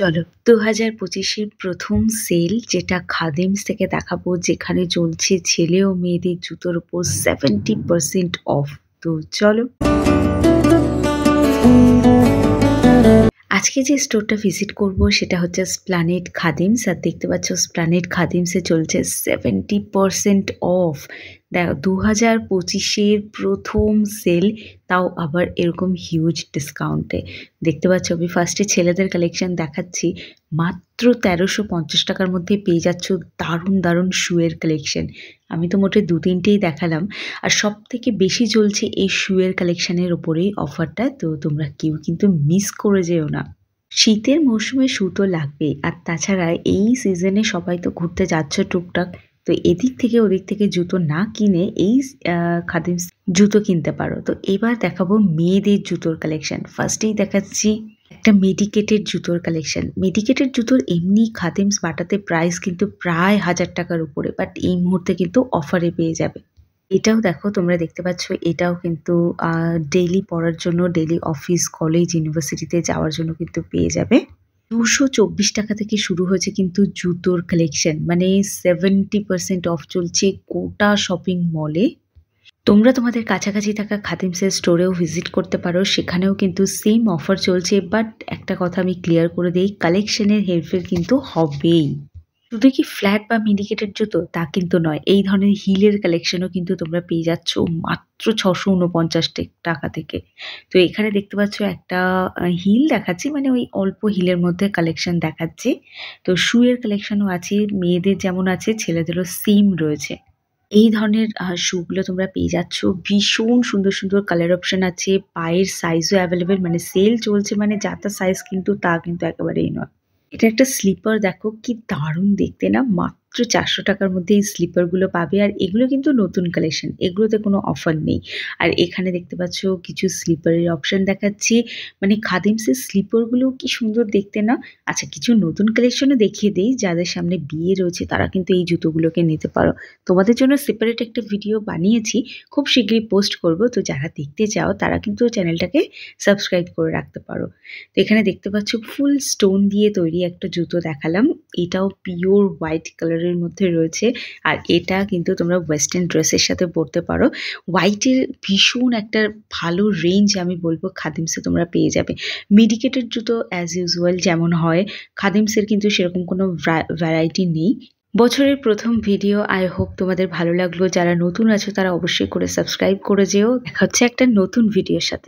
চলো 2025-এর প্রথম সেল যেটা খাদিমস থেকে দেখাবো, যেখানে চলছে ছেলে ও মেয়েদের জুতোর উপর 70% অফ। তো চলো আজকে যে স্টোরটা ভিজিট করব সেটা হচ্ছে স্প্ল্যানেড খাদিমস। আর দেখতে পাচ্ছ স্প্ল্যানেড খাদিমসে চলছে 70% অফ। দেখো 2025-এর প্রথম সেল, তাও আবার এরকম হিউজ ডিসকাউন্টে। দেখতে পাচ্ছ আমি ফার্স্টে ছেলেদের কালেকশন দেখাচ্ছি। মাত্র 1350 টাকার মধ্যে পেয়ে যাচ্ছ দারুণ দারুণ শুয়ের কালেকশন। আমি তো মোটে 2-3টেই দেখালাম, আর সব থেকে বেশি চলছে এই শুয়ের কালেকশনের ওপরেই অফারটা। তো তোমরা কেউ কিন্তু মিস করে যেও না। শীতের মৌসুমে শু তো লাগবেই, আর তাছাড়া এই সিজনে সবাই তো ঘুরতে যাচ্ছ টুকটাক। তো এদিক থেকে ওদিক থেকে জুতো না কিনে এই খাদিমস জুতো কিনতে পারো। তো এবার দেখাবো মেয়েদের জুতোর কালেকশন। ফার্স্টেই দেখাচ্ছি একটা মেডিকেটেড জুতোর কালেকশন। মেডিকেটেড জুতোর এমনি খাদিমস বাটাতে প্রাইস কিন্তু প্রায় 1000 টাকার উপরে, বাট এই মুহূর্তে কিন্তু অফারে পেয়ে যাবে। এটাও দেখো, তোমরা দেখতে পাচ্ছ, এটাও কিন্তু ডেইলি পড়ার জন্য, ডেইলি অফিস, কলেজ, ইউনিভার্সিটিতে যাওয়ার জন্য কিন্তু পেয়ে যাবে। 224 টাকা থেকে শুরু হয়েছে কিন্তু জুতোর কালেকশন, মানে 70% অফ চলছে গোটা শপিং মলে। তোমরা তোমাদের কাছাকাছি থাকা খাদিমসের স্টোরেও ভিজিট করতে পারো, সেখানেও কিন্তু সেম অফার চলছে। বাট একটা কথা আমি ক্লিয়ার করে দিই, কালেকশনের হেরফের কিন্তু হবেই। শুধু কি ফ্ল্যাট বা মিডিকেটেড জুতো তা কিন্তু নয়, এই ধরনের হিলের কালেকশনও কিন্তু তোমরা পেয়ে যাচ্ছ মাত্র 649 টাকা থেকে। তো এখানে দেখতে পাচ্ছ একটা হিল দেখাচ্ছি, মানে ওই অল্প হিলের মধ্যে কালেকশন দেখাচ্ছি। তো শুয়ের কালেকশনও আছে, মেয়েদের যেমন আছে ছেলেদেরও সেম রয়েছে। এই ধরনের শুগুলো তোমরা পেয়ে যাচ্ছ। ভীষণ সুন্দর সুন্দর কালার অপশন আছে, পায়ের সাইজও অ্যাভেলেবেল। মানে সেল চলছে মানে যা তা সাইজ কিন্তু তা কিন্তু একেবারেই নয়। এটা একটা স্লিপার, দেখো কি দারুণ দেখতে না। মাত্র 400 টাকার মধ্যে এই স্লিপারগুলো পাবে। আর এগুলো কিন্তু নতুন কালেকশন, এগুলোতে কোনো অফার নেই। আর এখানে দেখতে পাচ্ছ কিছু স্লিপারের অপশন দেখাচ্ছি। মানে খাদিমসের স্লিপারগুলো কি সুন্দর দেখতে না। আচ্ছা, কিছু নতুন কালেকশনও দেখিয়ে দেই। যাদের সামনে বিয়ে রয়েছে তারা কিন্তু এই জুতোগুলোকে নিতে পারো। তোমাদের জন্য সেপারেট একটা ভিডিও বানিয়েছি, খুব শীঘ্রই পোস্ট করব। তো যারা দেখতে চাও তারা কিন্তু চ্যানেলটাকে সাবস্ক্রাইব করে রাখতে পারো। তো এখানে দেখতে পাচ্ছ ফুল স্টোন দিয়ে তৈরি একটা জুতো দেখালাম। এটাও পিওর হোয়াইট কালারের মধ্যে রয়েছে। আর এটা কিন্তু তোমরা ওয়েস্টার্ন ড্রেসের সাথে পরতে পারো। হোয়াইটের ভীষণ একটা ভালো রেঞ্জ আমি বলবো খাদিমসে তোমরা পেয়ে যাবে। মেডিকেটেড জুতো অ্যাজ ইউজুয়াল যেমন হয়, খাদিমসের কিন্তু সেরকম কোনো ভ্যারাইটি নেই। বছরের প্রথম ভিডিও, আই হোপ তোমাদের ভালো লাগলো। যারা নতুন আছো তারা অবশ্যই করে সাবস্ক্রাইব করে যেও। দেখা হচ্ছে একটা নতুন ভিডিওর সাথে।